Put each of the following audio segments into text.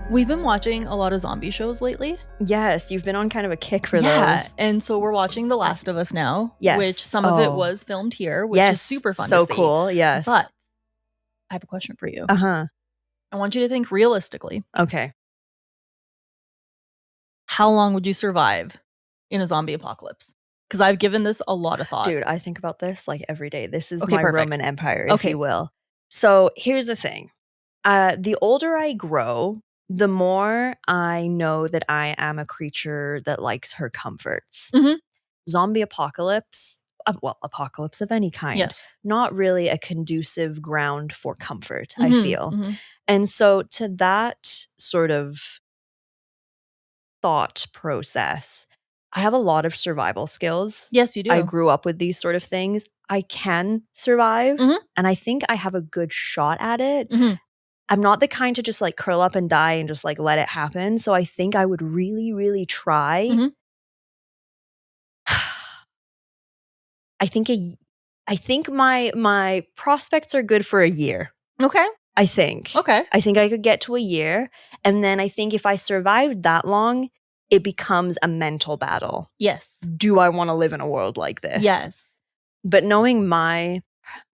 We've been watching a lot of zombie shows lately. Yes, you've been on kind of a kick for Yeah, those. and so we're watching The Last of Us now, Yes. which some of it Oh. was filmed here, which Yes, is super fun so to see. cool. Yes. But I have a question for you. Uh-huh. I want you to think realistically. Okay. How long would you survive in a zombie apocalypse? Because I've given this a lot of thought. Dude, I think about this like every day. This is Okay, my perfect. Roman Empire, if Okay. you will. So here's the thing. The older I grow, the more I know that I am a creature that likes her comforts. Mhm. Zombie apocalypse, apocalypse of any kind, Yes. not really a conducive ground for comfort, I Mhm, feel. mhm. And so to that sort of thought process, I have a lot of survival skills. Yes, you do. I grew up with these sort of things. I can survive, Mhm. and I think I have a good shot at it. Mhm. I'm not the kind to just like curl up and die and just like let it happen. So I think I would really, really try. Mhm. I think my prospects are good for a year. Okay. I think. Okay. I think I could get to a year. And then I think if I survived that long, it becomes a mental battle. Yes. Do I want to live in a world like this? Yes. But knowing I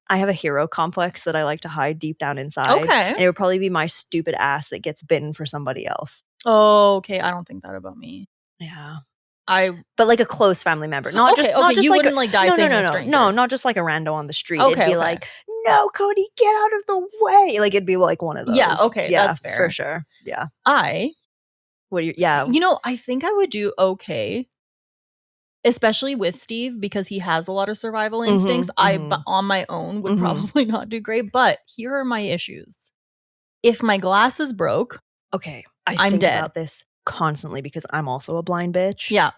have a hero complex that I like to hide deep down inside. Okay. And it would probably be my stupid ass that gets bitten for somebody else. Oh, okay. I don't think that about me. Yeah. But like a close family member, not just you like wouldn't like die saving a stranger. No, not just like a rando on the street. Okay, It'd be okay. like, no, Cody, get out of the way. Like it'd be like one of those. Yeah, okay, that's fair. For sure. Yeah. I think I would do okay, especially with Steve because he has a lot of survival instincts. mhm. On my own would Mhm. probably not do great, but here are my issues. If my glasses broke, Okay, I'm think dead. about this constantly because I'm also a blind bitch. Yeah.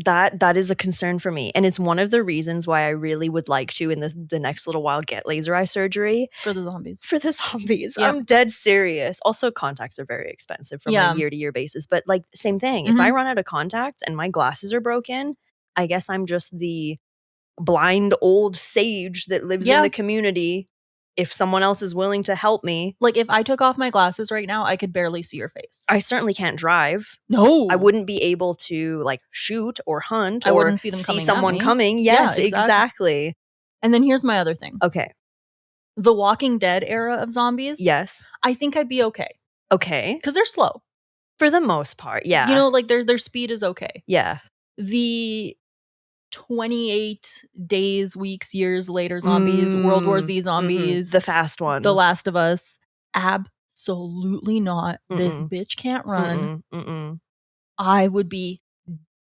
That is a concern for me. And it's one of the reasons why I really would like to, in the next little while, get laser eye surgery. For the zombies. Yep. I'm dead serious. Also, contacts are very expensive from a year-to-year basis. But like, same thing. If I run out of contacts and my glasses are broken, I guess I'm just the blind old sage that lives in the community. If someone else is willing to help me. Like, if I took off my glasses right now, I could barely see your face. I certainly can't drive. No. I wouldn't be able to, like, shoot or hunt I or wouldn't see them someone coming. Yes, Yeah, exactly. And then here's my other thing. Okay. The Walking Dead era of zombies. Yes. I think I'd be okay. Okay. Because they're slow. For the most part, yeah. You know, like, their speed is okay. Yeah. The 28 days, weeks, years later zombies, World War Z zombies, the fast ones, The Last of Us, absolutely not. This bitch can't run. I would be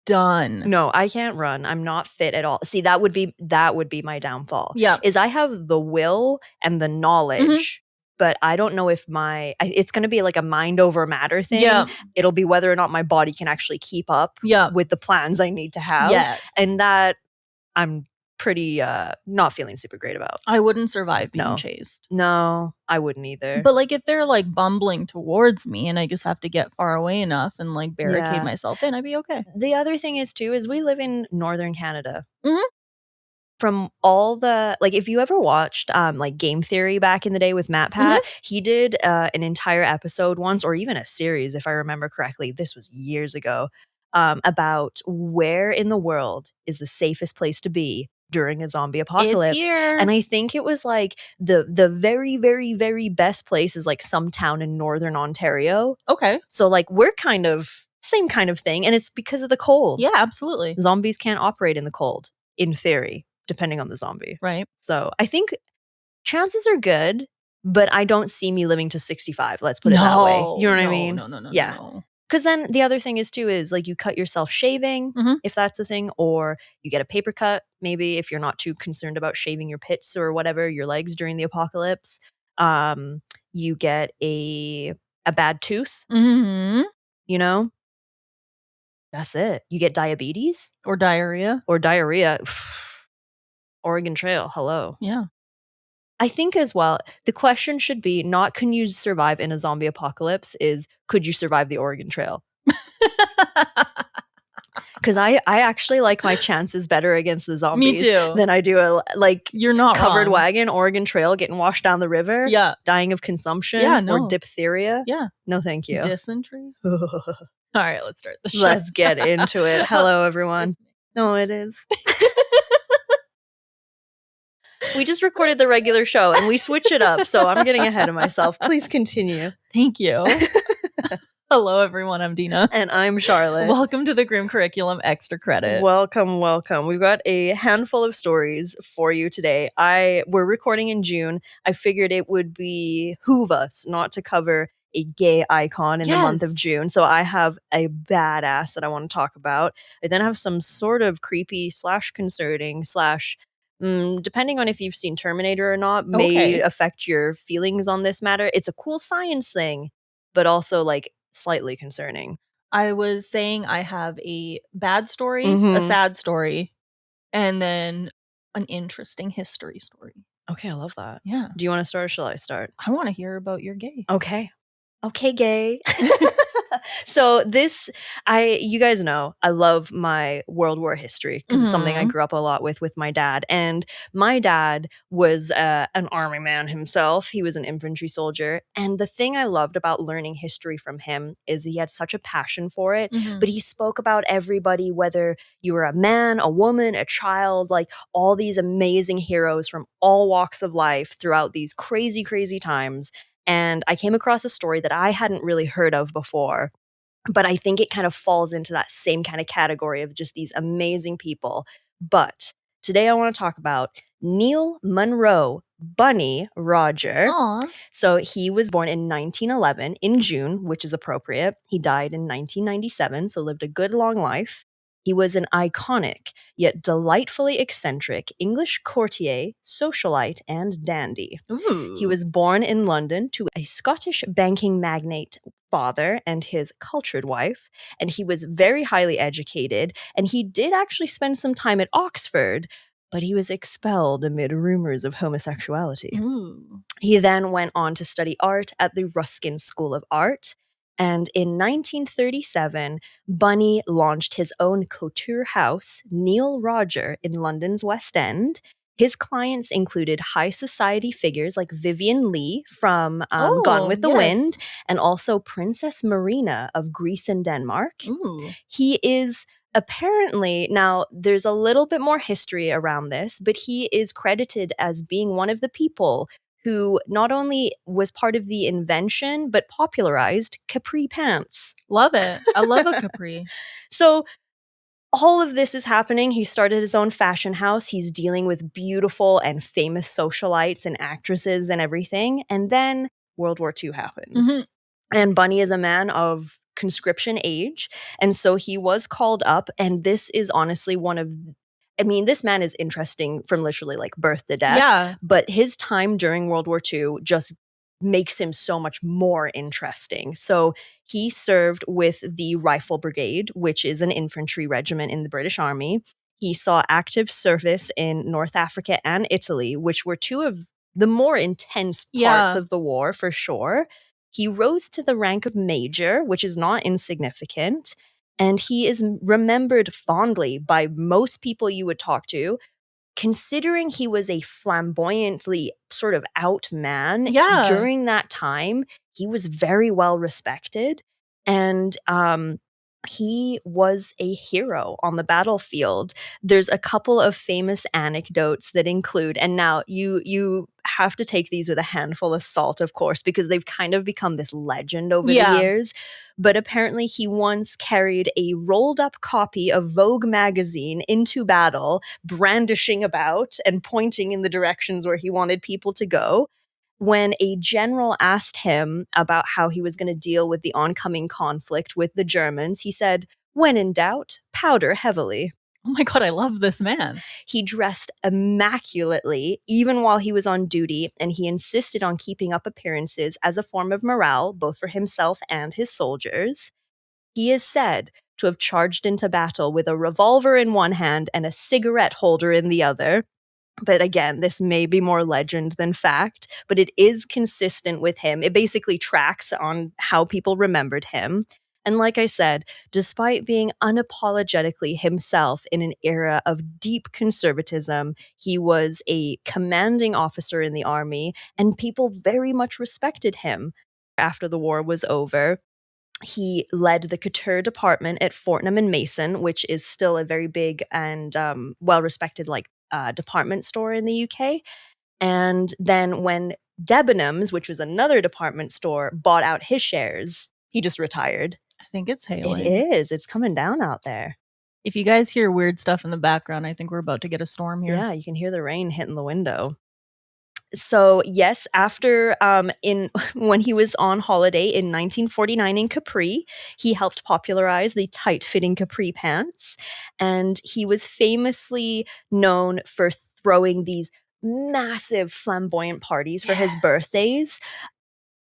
done. No, I can't run. I'm not fit at all. See, that would be my downfall. Yeah. Is I have the will and the knowledge, but I don't know if it's going to be like a mind over matter thing. Yeah. It'll be whether or not my body can actually keep up with the plans I need to have. Yes. And that I'm pretty not feeling super great about. I wouldn't survive being chased. No, I wouldn't either. But like if they're like bumbling towards me and I just have to get far away enough and like barricade myself in, I'd be okay. The other thing is too is we live in northern Canada. Mhm. From all the, like, if you ever watched like Game Theory back in the day with Matt Pat, he did an entire episode once, or even a series if I remember correctly, this was years ago, about where in the world is the safest place to be during a zombie apocalypse. It's here. And I think it was like the very, very, very best place is like some town in northern Ontario. Okay. So like we're kind of same kind of thing, and it's because of the cold. Yeah, absolutely. Zombies can't operate in the cold, in theory, depending on the zombie. Right. So I think chances are good, but I don't see me living to 65. Let's put it that way. You know what I mean? No. Yeah. Because then the other thing is too is like you cut yourself shaving, if that's a thing, or you get a paper cut, maybe if you're not too concerned about shaving your pits or whatever, your legs during the apocalypse. You get a bad tooth, you know? That's it. You get diabetes. Or diarrhea. Oregon Trail, hello. Yeah. I think as well, the question should be not can you survive in a zombie apocalypse, is could you survive the Oregon Trail? Because I actually like my chances better against the zombies too. than I do You're not covered wrong. wagon, Oregon Trail, getting washed down the river, Yeah. dying of consumption Yeah, no. or diphtheria. Yeah. No, thank you. Dysentery. All right, let's start the show. Let's get into it. Hello, everyone. No, it is. We just recorded the regular show and we switch it up, so I'm getting ahead of myself. Please continue. Thank you. Hello, everyone. I'm Dina. And I'm Charlotte. Welcome to the Grim Curriculum Extra Credit. Welcome, welcome. We've got a handful of stories for you today. We're recording in June. I figured it would behoove us not to cover a gay icon in the month of June. So I have a badass that I want to talk about. I then have some sort of creepy / concerning / depending on if you've seen Terminator or not, may affect your feelings on this matter. It's a cool science thing, but also like slightly concerning. I was saying I have a bad story, a sad story, and then an interesting history story. Okay, I love that. Yeah. Do you want to start or shall I start? I want to hear about your gay. Okay, gay. So you guys know, I love my World War history because it's something I grew up a lot with my dad. And my dad was an army man himself. He was an infantry soldier. And the thing I loved about learning history from him is he had such a passion for it. But he spoke about everybody, whether you were a man, a woman, a child, like all these amazing heroes from all walks of life throughout these crazy, crazy times. And I came across a story that I hadn't really heard of before, but I think it kind of falls into that same kind of category of just these amazing people. But today I want to talk about Neil Monroe Bunny Roger. Aww. So he was born in 1911 in June, which is appropriate. He died in 1997, so lived a good long life. He was an iconic, yet delightfully eccentric English courtier, socialite, and dandy. Ooh. He was born in London to a Scottish banking magnate father and his cultured wife, and he was very highly educated, and he did actually spend some time at Oxford, but he was expelled amid rumors of homosexuality. Ooh. He then went on to study art at the Ruskin School of Art. And in 1937, Bunny launched his own couture house, Neil Roger, in London's West End. His clients included high society figures like Vivian Leigh from Gone with the Wind, and also Princess Marina of Greece and Denmark. Ooh. He is apparently, now there's a little bit more history around this, but he is credited as being one of the people who not only was part of the invention, but popularized capri pants. Love it. I love a capri. So all of this is happening. He started his own fashion house. He's dealing with beautiful and famous socialites and actresses and everything. And then World War II happens. And Bunny is a man of conscription age. And so he was called up. And this is honestly this man is interesting from literally like birth to death. Yeah. But his time during World War II just makes him so much more interesting. So he served with the Rifle Brigade, which is an infantry regiment in the British Army. He saw active service in North Africa and Italy, which were two of the more intense parts of the war for sure. He rose to the rank of major, which is not insignificant. And he is remembered fondly by most people you would talk to, considering he was a flamboyantly sort of out man. During that time, he was very well respected. And he was a hero on the battlefield. There's a couple of famous anecdotes that include, and now you have to take these with a handful of salt, of course, because they've kind of become this legend over the years. But apparently he once carried a rolled up copy of Vogue magazine into battle, brandishing about and pointing in the directions where he wanted people to go. When a general asked him about how he was going to deal with the oncoming conflict with the Germans, he said, "When in doubt, powder heavily." Oh my God, I love this man. He dressed immaculately, even while he was on duty, and he insisted on keeping up appearances as a form of morale, both for himself and his soldiers. He is said to have charged into battle with a revolver in one hand and a cigarette holder in the other. But again, this may be more legend than fact, but it is consistent with him. It basically tracks on how people remembered him. And like I said, despite being unapologetically himself in an era of deep conservatism, he was a commanding officer in the army, and people very much respected him. After the war was over, he led the couture department at Fortnum and Mason, which is still a very big and well-respected department store in the UK. And then when Debenhams, which was another department store, bought out his shares, he just retired. I think it's It hailing. is. It's coming down out there. If you guys hear weird stuff in the background, I think we're about to get a storm here. Yeah, you can hear the rain hitting the window. So yes, after when he was on holiday in 1949 in Capri, he helped popularize the tight-fitting capri pants, and he was famously known for throwing these massive flamboyant parties for his birthdays.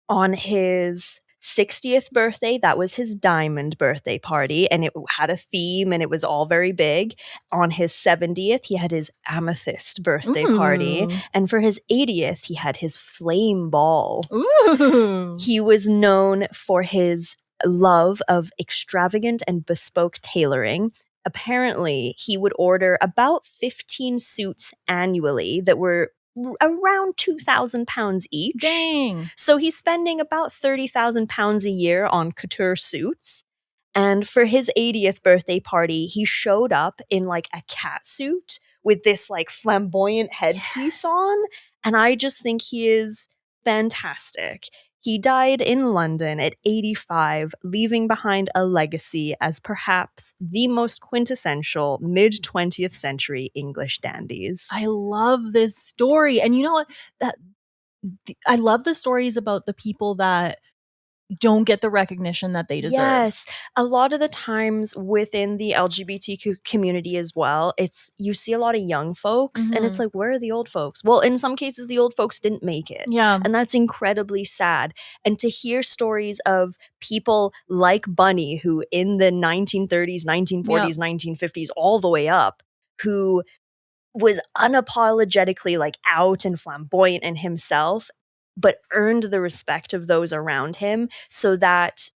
On his 60th birthday, that was his diamond birthday party, and it had a theme and it was all very big. On his 70th, he had his amethyst birthday party, and for his 80th, he had his flame ball. Ooh. He was known for his love of extravagant and bespoke tailoring. Apparently, he would order about 15 suits annually that were around £2,000 each. Dang. So he's spending about £30,000 a year on couture suits. And for his 80th birthday party, he showed up in like a cat suit with this like flamboyant headpiece on. And I just think he is fantastic. He died in London at 85, leaving behind a legacy as perhaps the most quintessential mid-20th century English dandies. I love this story. And you know what? I love the stories about the people that don't get the recognition that they deserve. Yes. A lot of the times within the LGBTQ community as well, you see a lot of young folks and it's like, where are the old folks? Well, in some cases, the old folks didn't make it. Yeah. And that's incredibly sad. And to hear stories of people like Bunny, who in the 1930s, 1940s, 1950s, all the way up, who was unapologetically like out and flamboyant in himself, but earned the respect of those around him so that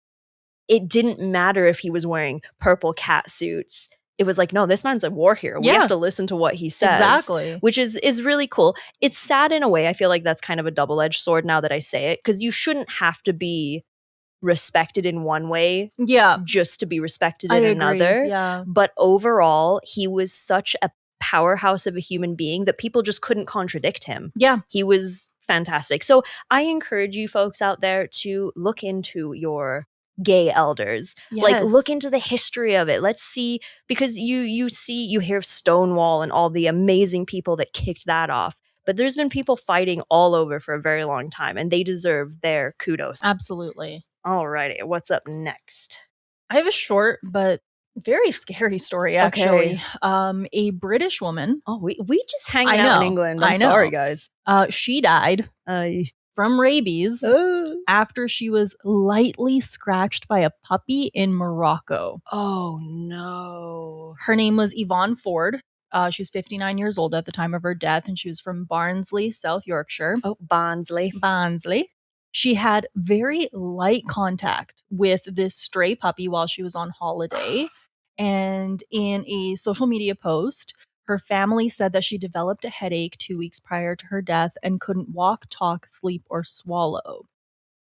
it didn't matter if he was wearing purple cat suits. It was like, no, this man's a war hero. We have to listen to what he says. Exactly. Which is really cool. It's sad in a way. I feel like that's kind of a double-edged sword now that I say it, because you shouldn't have to be respected in one way just to be respected in another. Yeah. But overall, he was such a powerhouse of a human being that people just couldn't contradict him. Yeah. He was fantastic. So I encourage you folks out there to look into your gay elders. Like, look into the history of it. Let's see, because you hear of Stonewall and all the amazing people that kicked that off. But there's been people fighting all over for a very long time, and they deserve their kudos. Absolutely. Alrighty, what's up next? I have a short but very scary story, actually. Okay. A British woman. Oh, we just hanging out in England. I'm sorry, guys. She died from rabies after she was lightly scratched by a puppy in Morocco. Oh, no. Her name was Yvonne Ford. She was 59 years old at the time of her death, and she was from Barnsley, South Yorkshire. Oh, Barnsley. Barnsley. She had very light contact with this stray puppy while she was on holiday. And in a social media post, her family said that she developed a headache 2 weeks prior to her death and couldn't walk, talk, sleep, or swallow.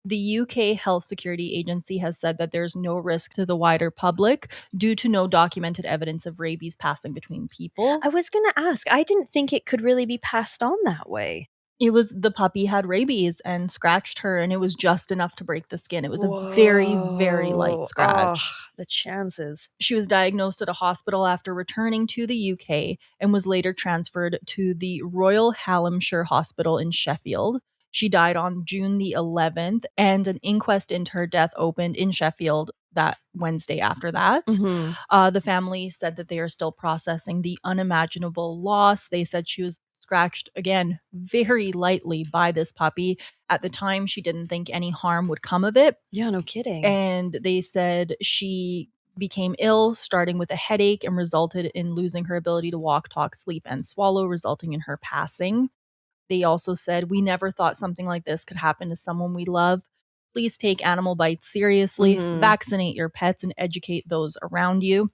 The UK Health Security Agency has said that there's no risk to the wider public due to no documented evidence of rabies passing between people. I was going to ask, I didn't think it could really be passed on that way. It was the puppy had rabies and scratched her, and it was just enough to break the skin. It was a very, very light scratch. The chances. She was diagnosed at a hospital after returning to the UK and was later transferred to the Royal Hallamshire Hospital in Sheffield. She died on June the 11th, and an inquest into her death opened in Sheffield that Wednesday after that. The family said that they are still processing the unimaginable loss. They said she was scratched, again, very lightly by this puppy. At the time, she didn't think any harm would come of it. Yeah, no kidding. And they said she became ill, starting with a headache, and resulted in losing her ability to walk, talk, sleep, and swallow, resulting in her passing. They also said, "We never thought something like this could happen to someone we love. Please take animal bites seriously, vaccinate your pets, and educate those around you.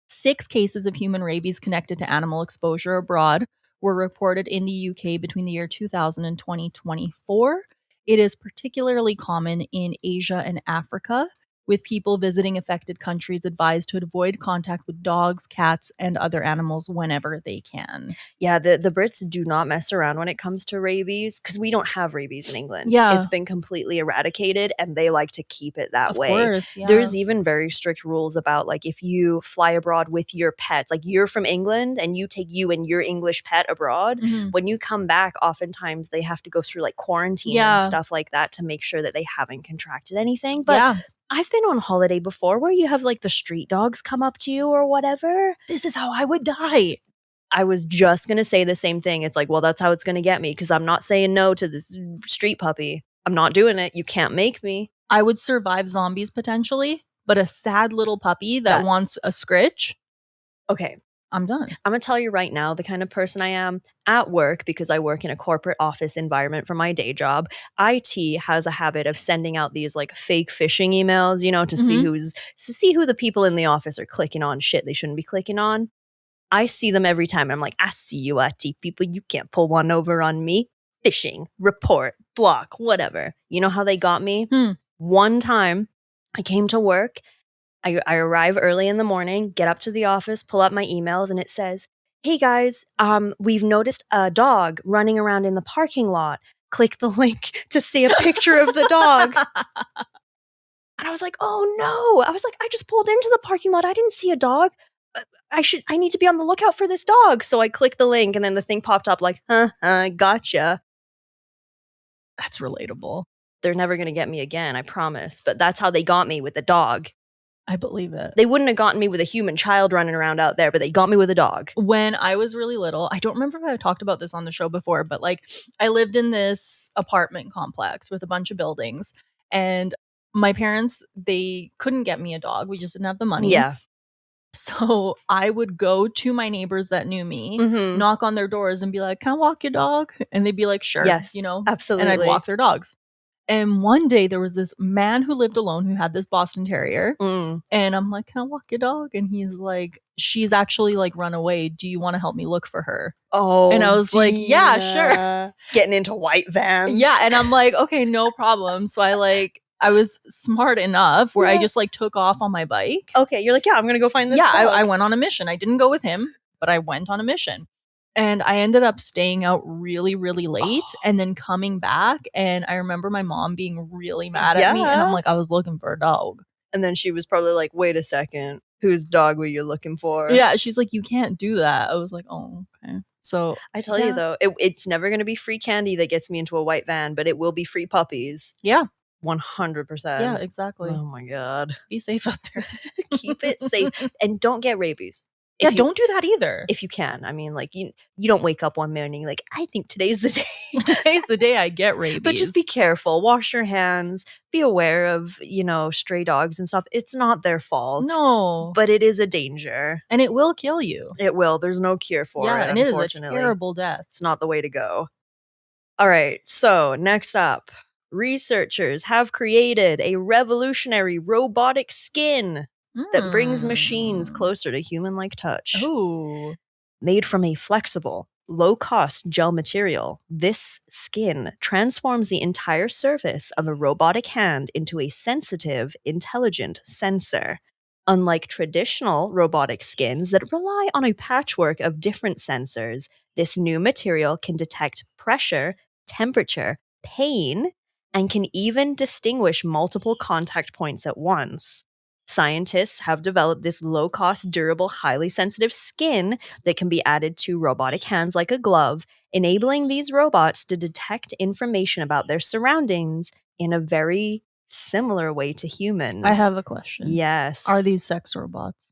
6 cases of human rabies connected to animal exposure abroad were reported in the UK between the year 2000 and 2024. It is particularly common in Asia and Africa, with people visiting affected countries advised to avoid contact with dogs, cats, and other animals whenever they can. Yeah, the Brits do not mess around when it comes to rabies because we don't have rabies in England. Yeah. It's been completely eradicated and they like to keep it that Of way. course, yeah. There's even very strict rules about like if you fly abroad with your pets, like you're from England and you take you and your English pet abroad, when you come back, oftentimes they have to go through like quarantine and stuff like that to make sure that they haven't contracted anything. But I've been on holiday before where you have like the street dogs come up to you or whatever. This is how I would die. I was just going to say the same thing. It's like, well, that's how it's going to get me because I'm not saying no to this street puppy. I'm not doing it. You can't make me. I would survive zombies potentially, but a sad little puppy that wants a scritch. Okay. I'm done. I'm going to tell you right now the kind of person I am at work because I work in a corporate office environment for my day job. IT has a habit of sending out these like fake phishing emails, you know, to see who the people in the office are clicking on shit they shouldn't be clicking on. I see them every time. I'm like, I see you IT people. You can't pull one over on me. Phishing, report, block, whatever. You know how they got me? One time I came to work. I arrive early in the morning, get up to the office, pull up my emails, and it says, hey guys, we've noticed a dog running around in the parking lot. Click the link to see a picture of the dog. And I was like, oh no. I was like, I just pulled into the parking lot. I didn't see a dog. I need to be on the lookout for this dog. So I clicked the link and then the thing popped up like, gotcha. That's relatable. They're never going to get me again, I promise. But that's how they got me with the dog. I believe it. They wouldn't have gotten me with a human child running around out there, but they got me with a dog. When I was really little, I don't remember if I talked about this on the show before, but like I lived in this apartment complex with a bunch of buildings, and my parents, they couldn't get me a dog. We just didn't have the money. Yeah. So I would go to my neighbors that knew me, knock on their doors and be like, can I walk your dog? And they'd be like, sure, yes, you know, absolutely. And I'd walk their dogs. And one day there was this man who lived alone who had this Boston Terrier. And I'm like, can I walk your dog? And he's like, she's actually like run away. Do you want to help me look for her? Oh, and I was like, yeah, sure. Getting into white vans. Yeah. And I'm like, okay, no problem. So I was smart enough where I just like took off on my bike. Okay. You're like, yeah, I'm going to go find this dog. I went on a mission. I didn't go with him, but I went on a mission. And I ended up staying out really, really late and then coming back. And I remember my mom being really mad at me. And I'm like, I was looking for a dog. And then she was probably like, wait a second. Whose dog were you looking for? Yeah. She's like, you can't do that. I was like, oh, okay. So I tell you though, it's never going to be free candy that gets me into a white van, but it will be free puppies. Yeah. 100%. Yeah, exactly. Oh my God. Be safe out there. Keep it safe. And don't get rabies. Yeah, don't do that either. If you can. I mean, like, you don't wake up one morning like, I think today's the day. Today's the day I get rabies. But just be careful. Wash your hands. Be aware of, stray dogs and stuff. It's not their fault. No. But it is a danger. And it will kill you. It will. There's no cure for it, and it is a unfortunately. terrible death. It's not the way to go. All right. So next up, researchers have created a revolutionary robotic skin that brings machines closer to human-like touch. Ooh. Made from a flexible, low-cost gel material, this skin transforms the entire surface of a robotic hand into a sensitive, intelligent sensor. Unlike traditional robotic skins that rely on a patchwork of different sensors, this new material can detect pressure, temperature, pain, and can even distinguish multiple contact points at once. Scientists have developed this low-cost, durable, highly sensitive skin that can be added to robotic hands like a glove, enabling these robots to detect information about their surroundings in a very similar way to humans. I have a question. Yes. Are these sex robots?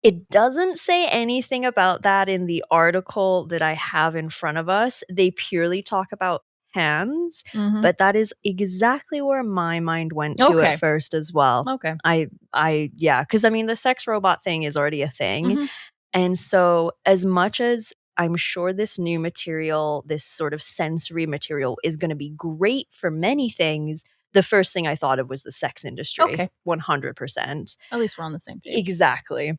It doesn't say anything about that in the article that I have in front of us. They purely talk about hands, but that is exactly where my mind went to at first as well. Okay. Because I mean, the sex robot thing is already a thing. And so as much as I'm sure this new material, this sort of sensory material is going to be great for many things, the first thing I thought of was the sex industry. Okay. 100%. At least we're on the same page. Exactly.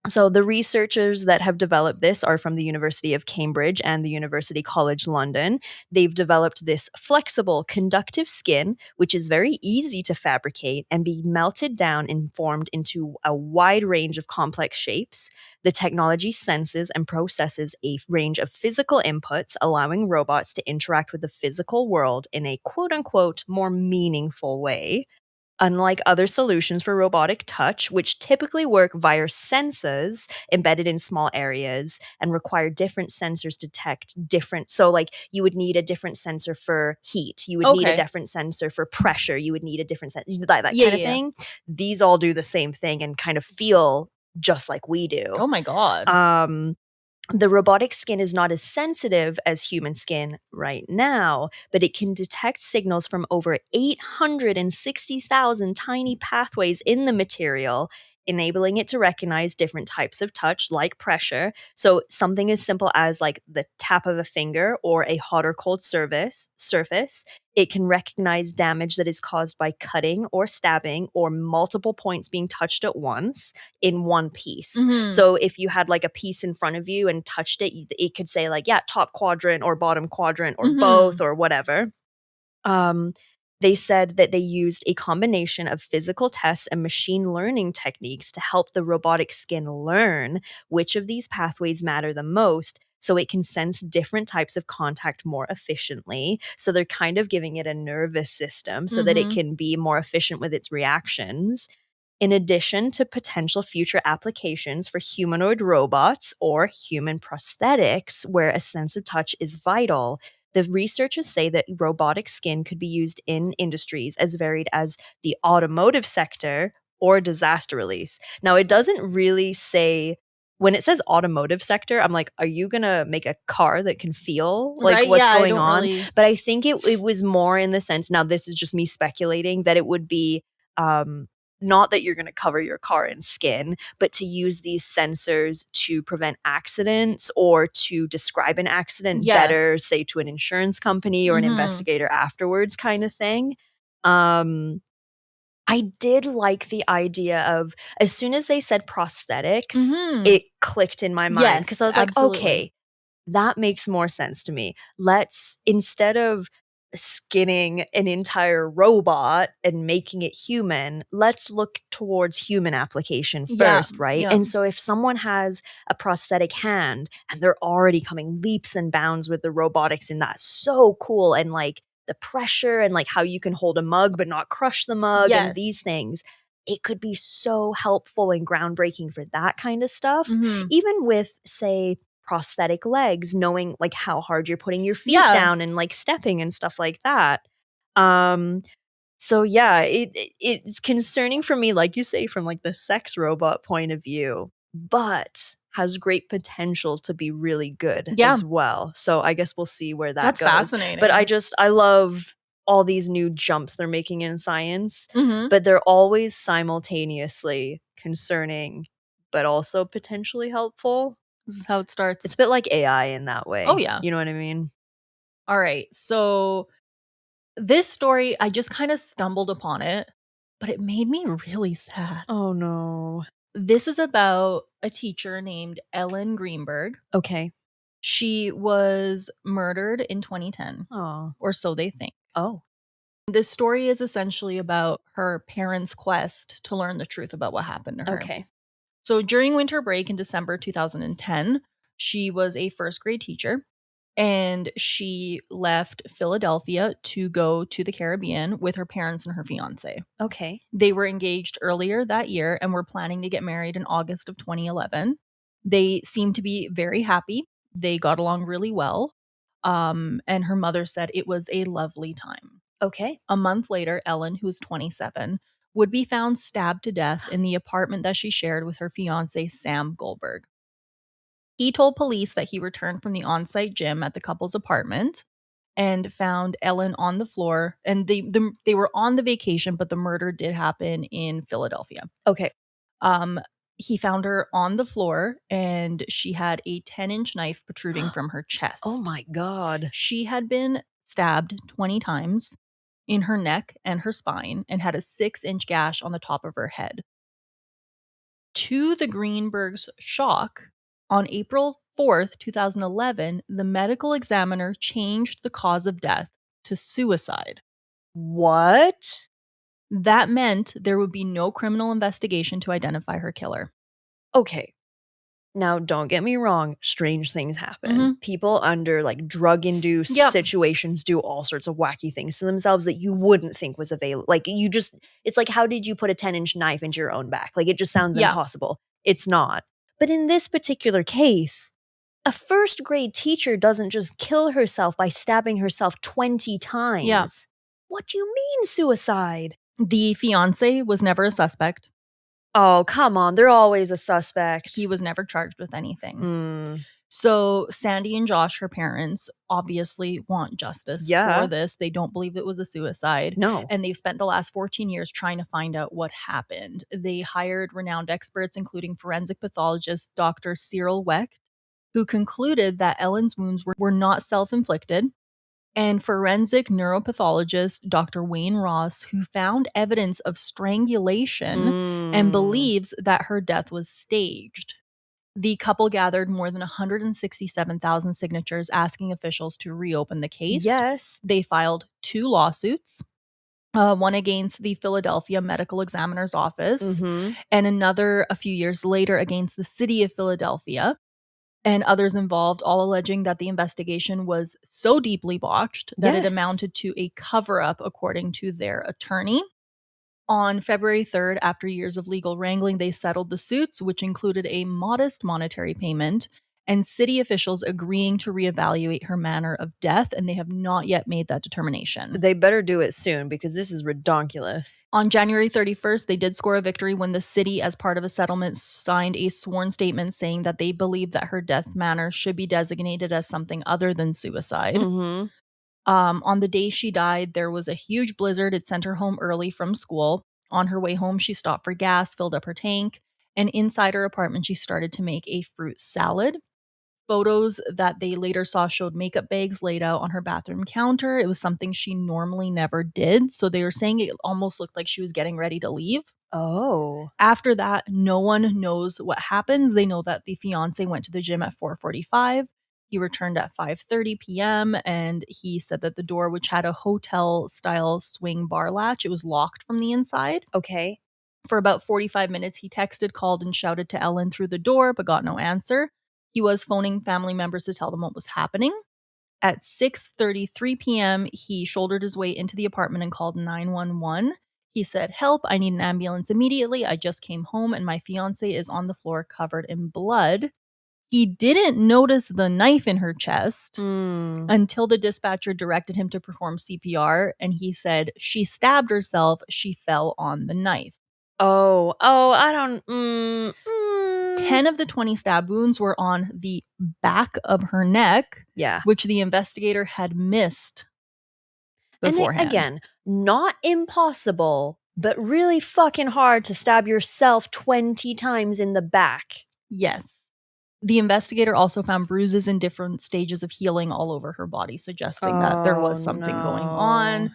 So the researchers that have developed this are from the University of Cambridge and the University College London. They've developed this flexible conductive skin, which is very easy to fabricate and be melted down and formed into a wide range of complex shapes. The technology senses and processes a range of physical inputs, allowing robots to interact with the physical world in a quote unquote more meaningful way. Unlike other solutions for robotic touch, which typically work via sensors embedded in small areas and require different sensors to detect different. So, like, you would need a different sensor for heat, you would need a Okay. different sensor for pressure, you would need a different sensor, that Yeah, kind of yeah. thing. These all do the same thing and kind of feel just like we do. Oh my God. The robotic skin is not as sensitive as human skin right now, but it can detect signals from over 860,000 tiny pathways in the material, enabling it to recognize different types of touch, like pressure. So, something as simple as like the tap of a finger or a hot or cold surface. It can recognize damage that is caused by cutting or stabbing or multiple points being touched at once in one piece. Mhm. So if you had like a piece in front of you and touched it, it could say like, yeah, top quadrant or bottom quadrant or both or whatever. Um, they said that they used a combination of physical tests and machine learning techniques to help the robotic skin learn which of these pathways matter the most so it can sense different types of contact more efficiently. So they're kind of giving it a nervous system so that it can be more efficient with its reactions. In addition to potential future applications for humanoid robots or human prosthetics, where a sense of touch is vital, the researchers say that robotic skin could be used in industries as varied as the automotive sector or disaster release. Now, it doesn't really say. When it says automotive sector, I'm like, are you going to make a car that can feel like Right? what's Yeah, I going don't on? really. But I think it was more in the sense, now this is just me speculating, that it would be not that you're going to cover your car in skin, but to use these sensors to prevent accidents or to describe an accident better, Yes. say to an insurance company or an Mhm. investigator afterwards, kind of thing. Um, I did like the idea of, as soon as they said prosthetics, Mhm. it clicked in my mind because I Yes, was like, absolutely. okay, that makes more sense to me. Let's, instead of skinning an entire robot and making it human, let's look towards human application Yeah, first, right? yeah. And so if someone has a prosthetic hand and they're already coming leaps and bounds with the robotics in that, so cool. And like the pressure and like how you can hold a mug but not crush the mug and these Yes. things, it could be so helpful and groundbreaking for that kind of stuff. Mhm. Even with, say, prosthetic legs, knowing like how hard you're putting your feet Yeah. down and like stepping and stuff like that. Um so yeah, it's concerning for me, like you say, from like the sex robot point of view, but has great potential to be really good Yeah. as well. So I guess we'll see where that That's goes. But fascinating. I love all these new jumps they're making in science, Mhm. but they're always simultaneously concerning, but also potentially helpful. This is how it It's starts. a bit like AI in that Oh, way. yeah. You know what I mean? Alright, so this story, I just kinda stumbled upon it, but it made me really sad. Oh no. This is about a teacher named Ellen Greenberg. Okay. She was murdered in 2010, Oh. or so they think. Oh. This story is essentially about her parents' quest to learn the truth about what happened to her. Okay. So during winter break in December 2010, she was a first grade teacher and she left Philadelphia to go to the Caribbean with her parents and her fiance. Okay. They were engaged earlier that year and were planning to get married in August of 2011. They seemed to be very happy. They got along really well. And her mother said it was a lovely time. Okay. A month later, Ellen, who was 27, would be found stabbed to death in the apartment that she shared with her fiance, Sam Goldberg. He told police that he returned from the on site gym at the couple's apartment and found Ellen on the floor. And they were on the vacation, but the murder did happen in Philadelphia. Okay. Um, he found her on the floor and she had a 10-inch knife protruding from her chest. Oh my god. She had been stabbed 20 times in her neck and her spine and had a 6-inch gash on the top of her head. To the Greenbergs' shock, on April 4th, 2011, the medical examiner changed the cause of death to suicide. What? That meant there would be no criminal investigation to identify her killer. Okay. Now, don't get me wrong, strange things happen. Mm-hmm. People under like drug-induced situations do all sorts of wacky things to themselves that you wouldn't think was available. Like it's like, how did you put a 10-inch knife into your own back? Like, it just sounds impossible. It's not. But in this particular case, a first-grade teacher doesn't just kill herself by stabbing herself 20 times. Yeah. What do you mean suicide? The fiance was never a suspect. Oh, come on. They're always a suspect. He was never charged with anything. So Sandy and Josh, her parents, obviously want justice for this. They don't believe it was a suicide. No. And they've spent the last 14 years trying to find out what happened. They hired renowned experts, including forensic pathologist Dr. Cyril Wecht, who concluded that Ellen's wounds were not self-inflicted, and forensic neuropathologist Dr. Wayne Ross, who found evidence of strangulation and believes that her death was staged. The couple gathered more than 167,000 signatures asking officials to reopen the case. Yes. They filed 2 lawsuits, one against the Philadelphia Medical Examiner's Office, and another a few years later against the city of Philadelphia, and others involved, all alleging that the investigation was so deeply botched that it amounted to a cover-up, according to their attorney. On February 3rd, after years of legal wrangling, they settled the suits, which included a modest monetary payment and city officials agreeing to reevaluate her manner of death, and they have not yet made that determination. They better do it soon because this is redonkulous. On January 31st, they did score a victory when the city, as part of a settlement, signed a sworn statement saying that they believe that her death manner should be designated as something other than suicide. On the day she died, there was a huge blizzard. It sent her home early from school. On her way home, she stopped for gas, filled up her tank, and inside her apartment, she started to make a fruit salad. Photos that they later saw showed makeup bags laid out on her bathroom counter. It was something she normally never did. So they were saying it almost looked like she was getting ready to leave. Oh. After that, no one knows what happens. They know that the fiance went to the gym at 4:45. He returned at 5:30 p.m. and he said that the door, which had a hotel-style swing bar latch, it was locked from the inside. Okay. For about 45 minutes, he texted, called, and shouted to Ellen through the door, but got no answer. He was phoning family members to tell them what was happening. At 6:33 p.m., he shouldered his way into the apartment and called 911. He said, "Help, I need an ambulance immediately. I just came home and my fiance is on the floor covered in blood." He didn't notice the knife in her chest until the dispatcher directed him to perform CPR, and he said, "She stabbed herself. She fell on the knife." I don't. 10 of the 20 stab wounds were on the back of her neck, which the investigator had missed beforehand. And again, not impossible, but really fucking hard to stab yourself 20 times in the back. Yes. The investigator also found bruises in different stages of healing all over her body, suggesting that there was something going on.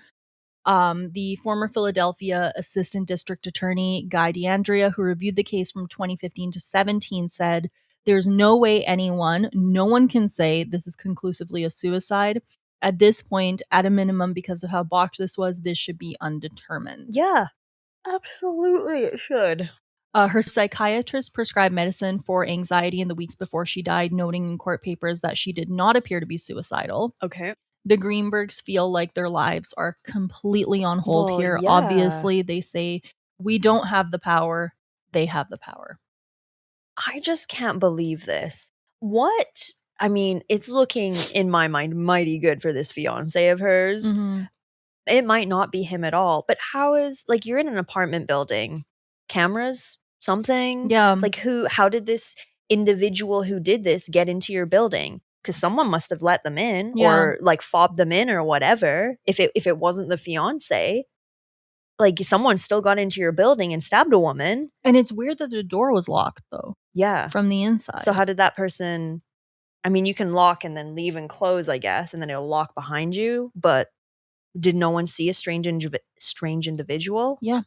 The former Philadelphia Assistant District Attorney, Guy DeAndrea, who reviewed the case from 2015 to 17, said, "There's no way no one can say this is conclusively a suicide. At this point, at a minimum, because of how botched this was, this should be undetermined." Yeah, absolutely it should. Her psychiatrist prescribed medicine for anxiety in the weeks before she died, noting in court papers that she did not appear to be suicidal. Okay. The Greenbergs feel like their lives are completely on hold here. Yeah. Obviously, they say, we don't have the power. They have the power. I just can't believe this. What? I mean, it's looking, in my mind, mighty good for this fiance of hers. It might not be him at all, but how is, like, you're in an apartment building, cameras, something? Yeah. Like, how did this individual who did this get into your building? Because someone must have let them in or like fobbed them in or whatever. If it wasn't the fiance, like someone still got into your building and stabbed a woman. And it's weird that the door was locked though. Yeah. From the inside. So how did that person, I mean, you can lock and then leave and close, I guess, and then it'll lock behind you, but Did no one see a strange individual? Yeah.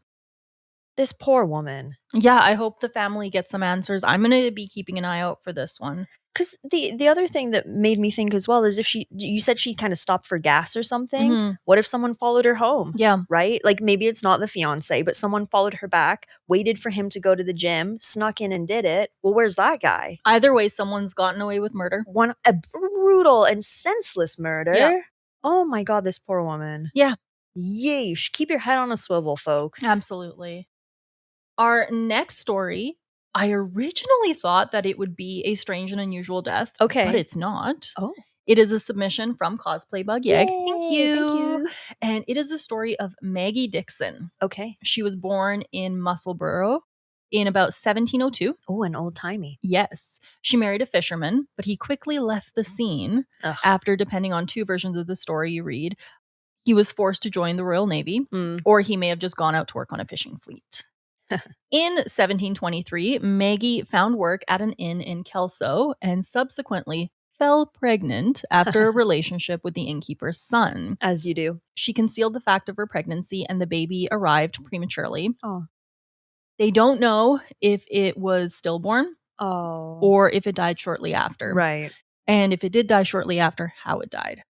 This poor woman. Yeah, I hope the family gets some answers. I'm going to be keeping an eye out for this one. Because the other thing that made me think as well is if you said she kind of stopped for gas or something. Mhm. What if someone followed her home? Yeah. Right? Like maybe it's not the fiance, but someone followed her back, waited for him to go to the gym, snuck in and did it. Well, where's that guy? Either way, someone's gotten away with murder. A brutal and senseless murder. Yeah. Oh my God, this poor woman. Yeah. Yeesh. Keep your head on a swivel, folks. Absolutely. Our next story, I originally thought that it would be a strange and unusual death. Okay. But it's not. Oh. It is a submission from Cosplay Bug Yeg. Thank Yay, you. thank you. And it is a story of Maggie Dixon. Okay. She was born in Musselburgh in about 1702. Oh, an old-timey. Yes. She married a fisherman, but he quickly left the scene after, depending on two versions of the story you read, he was forced to join the Royal Navy, or he may have just gone out to work on a fishing fleet. In 1723, Maggie found work at an inn in Kelso and subsequently fell pregnant after a relationship with the innkeeper's son. As you do. She concealed the fact of her pregnancy and the baby arrived prematurely. Oh. They don't know if it was stillborn or if it died shortly after. Right. And if it did die shortly after, how it died.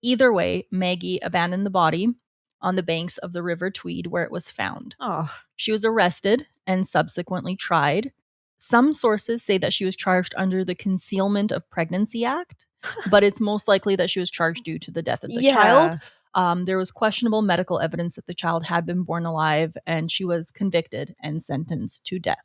Either way, Maggie abandoned the body on the banks of the River Tweed where it was found. Oh. She was arrested and subsequently tried. Some sources say that she was charged under the Concealment of Pregnancy Act, but it's most likely that she was charged due to the death of the child. There was questionable medical evidence that the child had been born alive, and she was convicted and sentenced to death.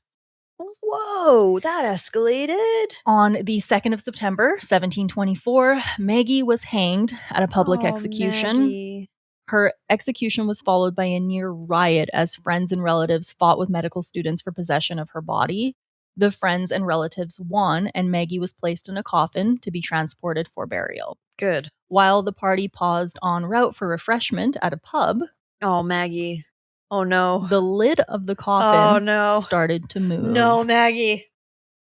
Whoa, that escalated. On the 2nd of September, 1724, Maggie was hanged at a public execution. Maggie. Her execution was followed by a near riot as friends and relatives fought with medical students for possession of her body. The friends and relatives won, and Maggie was placed in a coffin to be transported for burial. Good. While the party paused en route for refreshment at a pub, oh, Maggie. Oh, no. The lid of the coffin started to move. No, Maggie.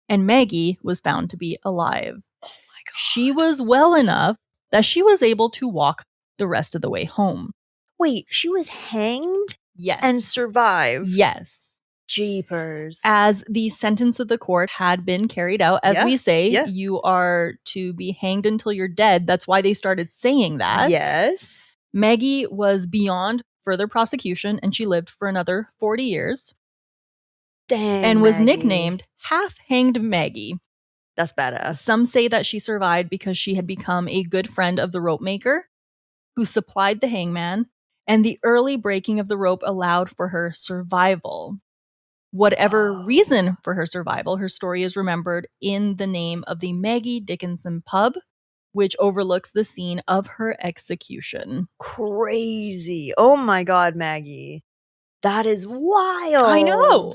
And Maggie was found to be alive. Oh, my God. She was well enough that she was able to walk the rest of the way home. Wait, she was hanged? Yes. And survived? Yes. Jeepers. As the sentence of the court had been carried out, as we say, you are to be hanged until you're dead. That's why they started saying that. Yes. Maggie was beyond further prosecution, and she lived for another 40 years. Dang, and was Maggie. nicknamed Half-Hanged Maggie. That's badass. Some say that she survived because she had become a good friend of the rope maker, who supplied the hangman, and the early breaking of the rope allowed for her survival. Whatever reason for her survival, her story is remembered in the name of the Maggie Dickinson pub, which overlooks the scene of her execution. Crazy. Oh my God, Maggie. That is wild. I know.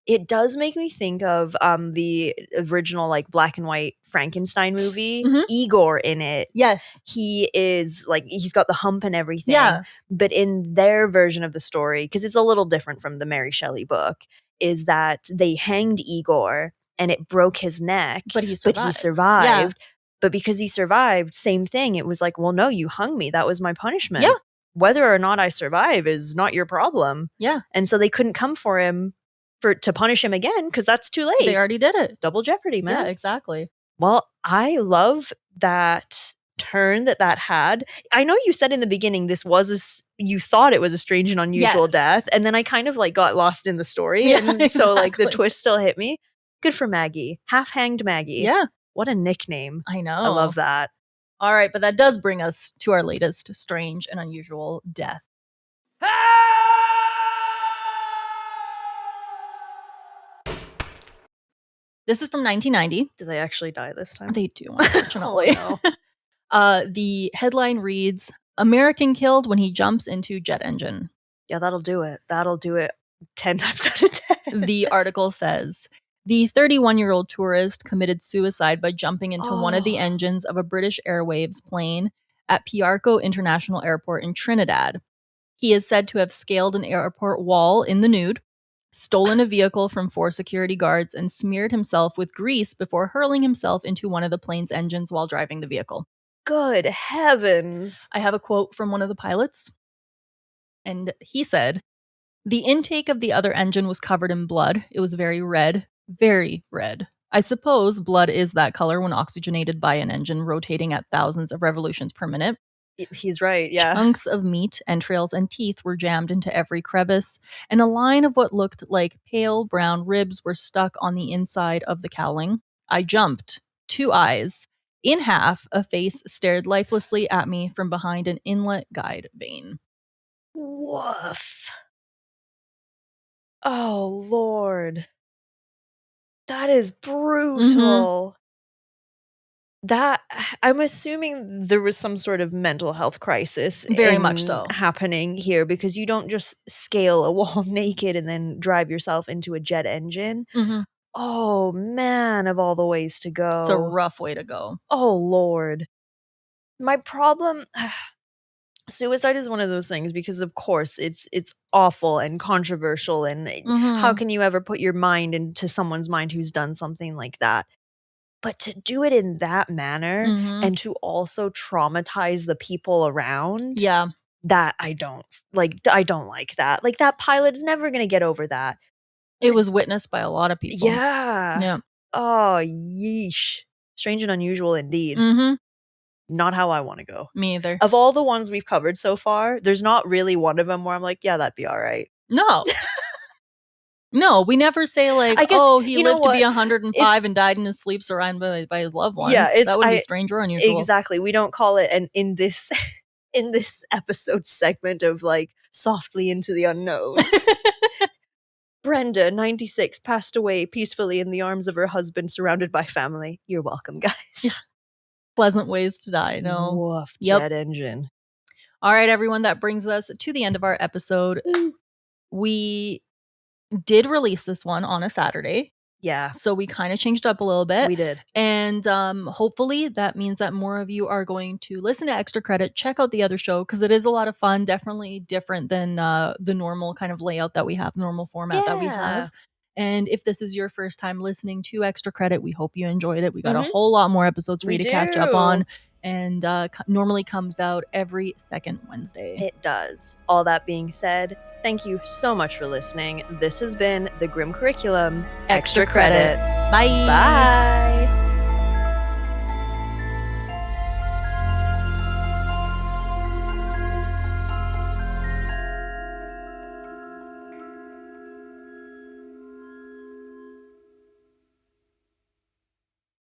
It does make me think of the original like black and white Frankenstein movie. Igor in it. Yes. He is like, he's got the hump and everything. Yeah. But in their version of the story, because it's a little different from the Mary Shelley book, is that they hanged Igor and it broke his neck. But he survived. Yeah. But because he survived, same thing. It was like, well, no, you hung me. That was my punishment. Yeah. Whether or not I survive is not your problem. Yeah. And so they couldn't come for him to punish him again because that's too late. They already did it. Double jeopardy, man. Yeah, exactly. Well, I love that turn that had. I know you said in the beginning this was you thought it was a strange and unusual death, and then I kind of like got lost in the story, and so like the twist still hit me. Good for Maggie. Half-Hanged Maggie. Yeah. What a nickname. I know. I love that. All right, but that does bring us to our latest strange and unusual death. This is from 1990. Did they actually die this time? They do, unfortunately. Oh, no. The headline reads, American killed when he jumps into jet engine. Yeah, that'll do it. That'll do it 10 times out of 10. The article says, the 31-year-old tourist committed suicide by jumping into one of the engines of a British Airways plane at Piarco International Airport in Trinidad. He is said to have scaled an airport wall in the nude, stolen a vehicle from 4 security guards, and smeared himself with grease before hurling himself into one of the plane's engines while driving the vehicle. Good heavens. I have a quote from one of the pilots. And he said, the intake of the other engine was covered in blood. It was very red, very red. I suppose blood is that color when oxygenated by an engine rotating at thousands of revolutions per minute. He's right, yeah. Chunks of meat, entrails, and teeth were jammed into every crevice, and a line of what looked like pale brown ribs were stuck on the inside of the cowling. I jumped. 2 eyes. In half, a face stared lifelessly at me from behind an inlet guide vein. Woof. Oh, Lord. That is brutal. That I'm assuming there was some sort of mental health crisis Very much so. happening here, because you don't just scale a wall naked and then drive yourself into a jet engine. Oh, man, of all the ways to go. It's a rough way to go. Oh, Lord. My problem, suicide is one of those things because, of course, it's awful and controversial, and how can you ever put your mind into someone's mind who's done something like that? But to do it in that manner and to also traumatize the people around, Yeah. that I don't like that. Like, that pilot is never gonna get over that. It was witnessed by a lot of people. Yeah. Yeah. Oh, yeesh. Strange and unusual indeed. Not how I wanna go. Me either. Of all the ones we've covered so far, there's not really one of them where I'm like, "Yeah, that'd be alright." No. No, we never say like, I guess, "Oh, he you know lived to be what? 105 and died in his sleep surrounded by his loved ones." Yeah, That would be strange or unusual. exactly. We don't call it an in this in this episode segment of, like, softly into the unknown. Brenda, 96, passed away peacefully in the arms of her husband, surrounded by family. You're welcome, guys. Yeah. Pleasant ways to die, no? Woof, Yep. jet engine. All right, everyone, that brings us to the end of our episode. We did release this one on a Saturday. Yeah. So we kind of changed up a little bit. We did. And hopefully that means that more of you are going to listen to Extra Credit, check out the other show, because it is a lot of fun. Definitely different than the normal kind of layout that we have, normal format that we have. And if this is your first time listening to Extra Credit, we hope you enjoyed it. We got a whole lot more episodes for you to catch up on. And normally comes out every second Wednesday. It does. All that being said, thank you so much for listening. This has been the Grim Curriculum Extra Credit. Bye. Bye.